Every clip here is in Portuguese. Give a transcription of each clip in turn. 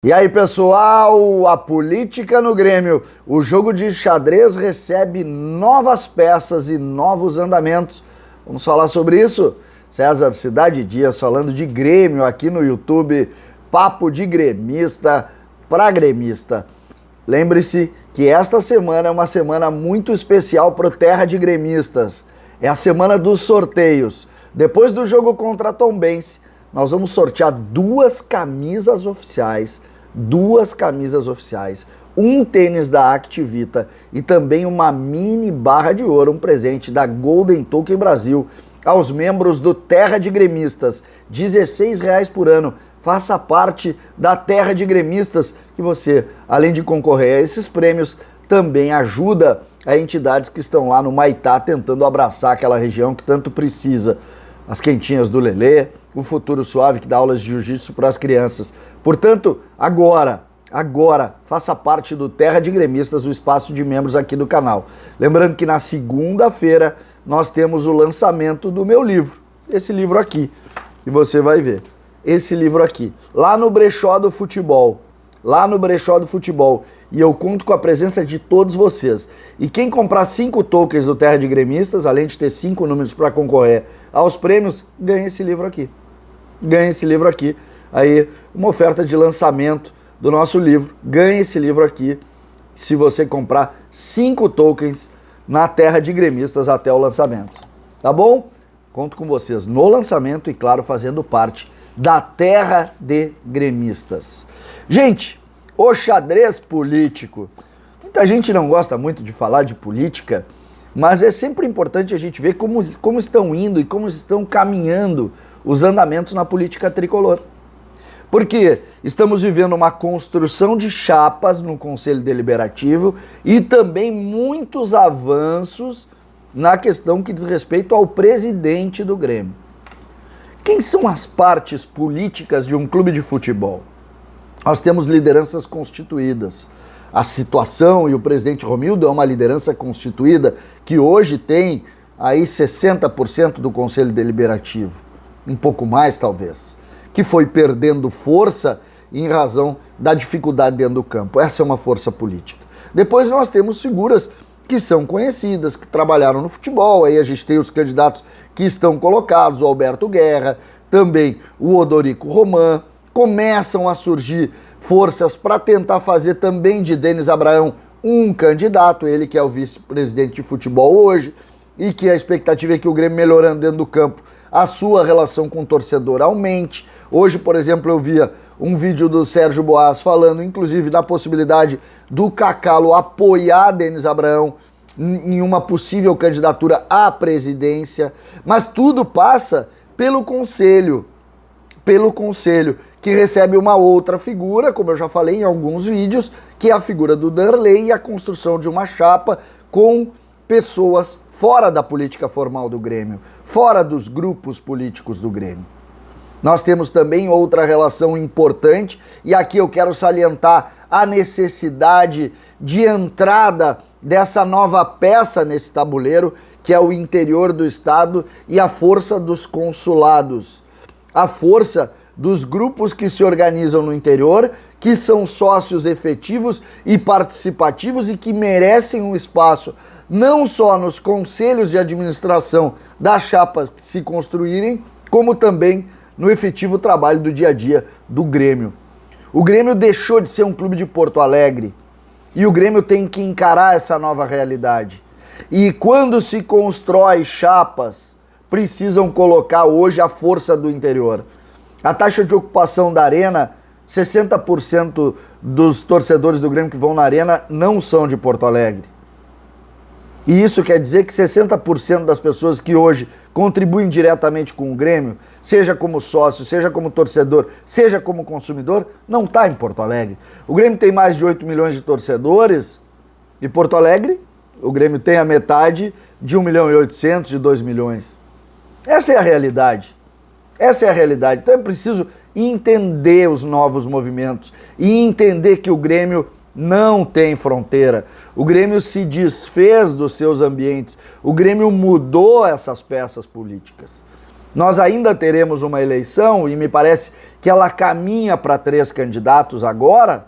E aí, pessoal, a política no Grêmio. O jogo de xadrez recebe novas peças e novos andamentos. Vamos falar sobre isso? César Cidade Dias falando de Grêmio aqui no YouTube. Papo de gremista para gremista. Lembre-se que esta semana é uma semana muito especial para o Terra de Gremistas. É a semana dos sorteios. Depois do jogo contra a Tombense, nós vamos sortear duas camisas oficiais, um tênis da Activita e também uma mini barra de ouro, um presente da Golden Token Brasil aos membros do Terra de Gremistas, R$16 por ano. Faça parte da Terra de Gremistas, que você, além de concorrer a esses prêmios, também ajuda a entidades que estão lá no Maitá tentando abraçar aquela região que tanto precisa. As quentinhas do Lelê, o Futuro Suave, que dá aulas de jiu-jitsu para as crianças. Portanto, agora, faça parte do Terra de Gremistas, o espaço de membros aqui do canal. Lembrando que na segunda-feira nós temos o lançamento do meu livro, esse livro aqui, e você vai ver, esse livro aqui, lá no Brechó do Futebol, e eu conto com a presença de todos vocês. E quem comprar 5 tokens do Terra de Gremistas, além de ter 5 números para concorrer aos prêmios, ganha esse livro aqui. Aí, uma oferta de lançamento do nosso livro. Ganha esse livro aqui se você comprar 5 tokens na Terra de Gremistas até o lançamento. Tá bom? Conto com vocês no lançamento e, claro, fazendo parte da Terra de Gremistas. Gente, o xadrez político. Muita gente não gosta muito de falar de política, mas é sempre importante a gente ver como estão indo e como estão caminhando os andamentos na política tricolor. Porque estamos vivendo uma construção de chapas no Conselho Deliberativo e também muitos avanços na questão que diz respeito ao presidente do Grêmio. Quem são as partes políticas de um clube de futebol? Nós temos lideranças constituídas. A situação e o presidente Romildo é uma liderança constituída que hoje tem aí 60% do Conselho Deliberativo, um pouco mais talvez, que foi perdendo força em razão da dificuldade dentro do campo. Essa é uma força política. Depois nós temos figuras que são conhecidas, que trabalharam no futebol, aí a gente tem os candidatos que estão colocados, o Alberto Guerra, também o Odorico Roman. Começam a surgir forças para tentar fazer também de Denis Abraão um candidato, ele que é o vice-presidente de futebol hoje, e que a expectativa é que o Grêmio, melhorando dentro do campo, a sua relação com o torcedor aumente. Hoje, por exemplo, eu via um vídeo do Sérgio Boas falando, inclusive, da possibilidade do Cacalo apoiar Denis Abraão em uma possível candidatura à presidência, mas tudo passa pelo Conselho, que recebe uma outra figura, como eu já falei em alguns vídeos, que é a figura do Darley e a construção de uma chapa com pessoas fora da política formal do Grêmio, fora dos grupos políticos do Grêmio. Nós temos também outra relação importante, e aqui eu quero salientar a necessidade de entrada dessa nova peça nesse tabuleiro, que é o interior do estado e a força dos consulados. A força dos grupos que se organizam no interior, que são sócios efetivos e participativos e que merecem um espaço não só nos conselhos de administração das chapas que se construírem, como também no efetivo trabalho do dia a dia do Grêmio. O Grêmio deixou de ser um clube de Porto Alegre e o Grêmio tem que encarar essa nova realidade. E quando se constrói chapas, precisam colocar hoje a força do interior. A taxa de ocupação da Arena, 60% dos torcedores do Grêmio que vão na Arena não são de Porto Alegre. E isso quer dizer que 60% das pessoas que hoje contribuem diretamente com o Grêmio, seja como sócio, seja como torcedor, seja como consumidor, não está em Porto Alegre. O Grêmio tem mais de 8 milhões de torcedores e Porto Alegre, o Grêmio tem a metade de 1.800.000, de 2 milhões. Essa é a realidade. Então é preciso entender os novos movimentos e entender que o Grêmio não tem fronteira. O Grêmio se desfez dos seus ambientes. O Grêmio mudou essas peças políticas. Nós ainda teremos uma eleição e me parece que ela caminha para 3 candidatos agora,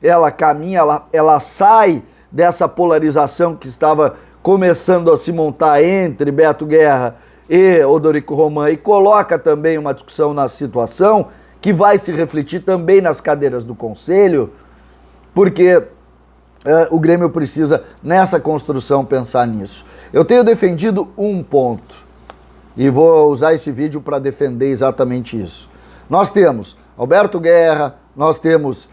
ela caminha, ela sai dessa polarização que estava começando a se montar entre Beto Guerra e Odorico Roman e coloca também uma discussão na situação que vai se refletir também nas cadeiras do Conselho, porque o Grêmio precisa, nessa construção, pensar nisso. Eu tenho defendido um ponto e vou usar esse vídeo para defender exatamente isso. Nós temos Alberto Guerra, nós temos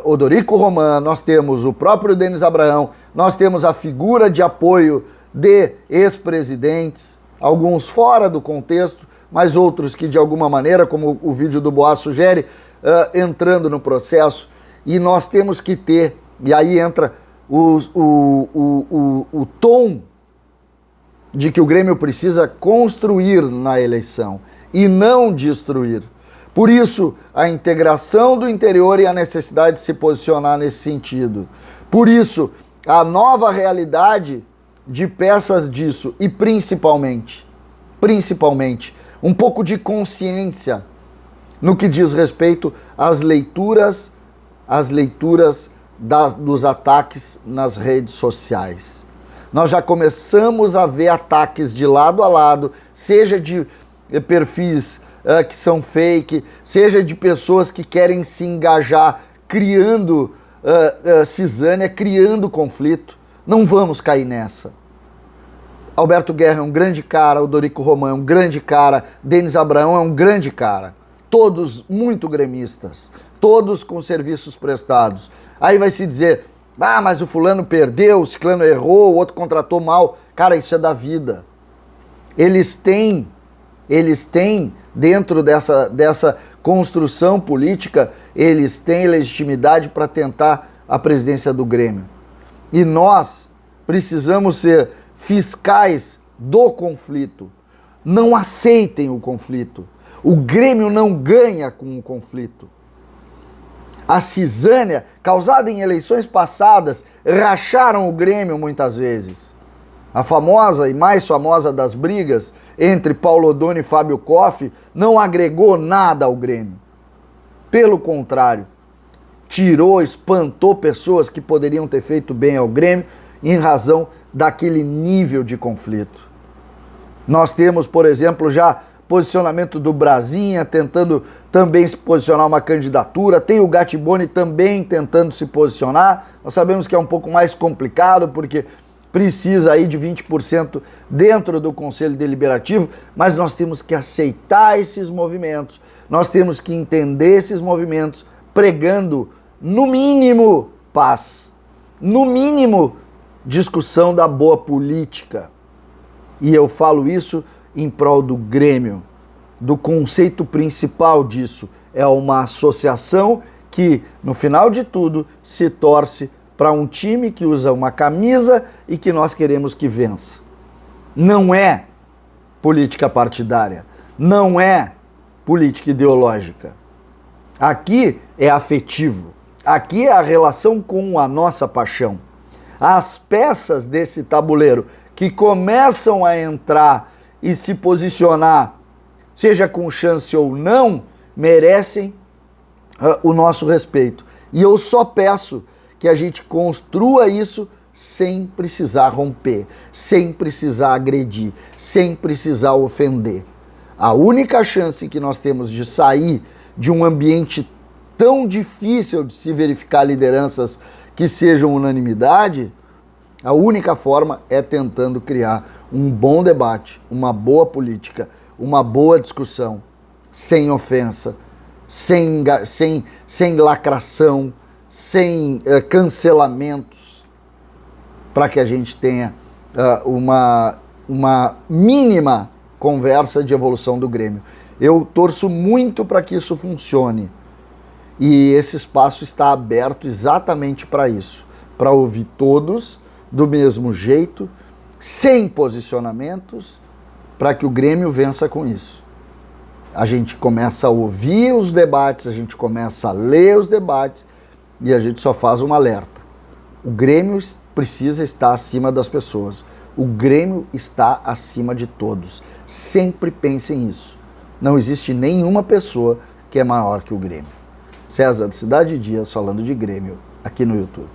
Odorico Roman, nós temos o próprio Denis Abraão, nós temos a figura de apoio de ex-presidentes, alguns fora do contexto, mas outros que de alguma maneira, como o vídeo do Boa sugere, entrando no processo, e nós temos que ter, e aí entra o tom de que o Grêmio precisa construir na eleição e não destruir. Por isso, a integração do interior e a necessidade de se posicionar nesse sentido. Por isso, a nova realidade de peças disso e principalmente, um pouco de consciência no que diz respeito às leituras dos ataques nas redes sociais. Nós já começamos a ver ataques de lado a lado, seja de perfis que são fake, seja de pessoas que querem se engajar criando cisânia, criando conflito. Não vamos cair nessa. Alberto Guerra é um grande cara, o Odorico Roman é um grande cara, Denis Abraão é um grande cara. Todos muito gremistas, todos com serviços prestados. Aí vai se dizer, mas o fulano perdeu, o ciclano errou, o outro contratou mal. Cara, isso é da vida. Eles têm, dentro dessa construção política, eles têm legitimidade para tentar a presidência do Grêmio. E nós precisamos ser fiscais do conflito. Não aceitem o conflito. O Grêmio não ganha com o conflito. A cisânia, causada em eleições passadas, racharam o Grêmio muitas vezes. A famosa e mais famosa das brigas entre Paulo Odoni e Fábio Koff não agregou nada ao Grêmio. Pelo contrário, tirou, espantou pessoas que poderiam ter feito bem ao Grêmio em razão daquele nível de conflito. Nós temos, por exemplo, já posicionamento do Brasinha tentando também se posicionar uma candidatura, tem o Gatiboni também tentando se posicionar. Nós sabemos que é um pouco mais complicado porque precisa aí de 20% dentro do Conselho Deliberativo, mas nós temos que aceitar esses movimentos, nós temos que entender esses movimentos, pregando, no mínimo, paz, no mínimo, discussão da boa política. E eu falo isso em prol do Grêmio, do conceito principal disso, é uma associação que, no final de tudo, se torce para um time que usa uma camisa e que nós queremos que vença. Não é política partidária, não é política ideológica. Aqui é afetivo, aqui é a relação com a nossa paixão. As peças desse tabuleiro que começam a entrar e se posicionar, seja com chance ou não, merecem o nosso respeito. E eu só peço que a gente construa isso sem precisar romper, sem precisar agredir, sem precisar ofender. A única chance que nós temos de sair de um ambiente tão difícil de se verificar lideranças que sejam unanimidade, a única forma é tentando criar um bom debate, uma boa política, uma boa discussão, sem ofensa, sem lacração, sem cancelamentos, para que a gente tenha uma mínima conversa de evolução do Grêmio. Eu torço muito para que isso funcione e esse espaço está aberto exatamente para isso, para ouvir todos do mesmo jeito, sem posicionamentos, para que o Grêmio vença com isso. A gente começa a ouvir os debates, a gente começa a ler os debates e a gente só faz um alerta. O Grêmio precisa estar acima das pessoas. O Grêmio está acima de todos. Sempre pensem nisso. Não existe nenhuma pessoa que é maior que o Grêmio. César, Cidade Dias, falando de Grêmio, aqui no YouTube.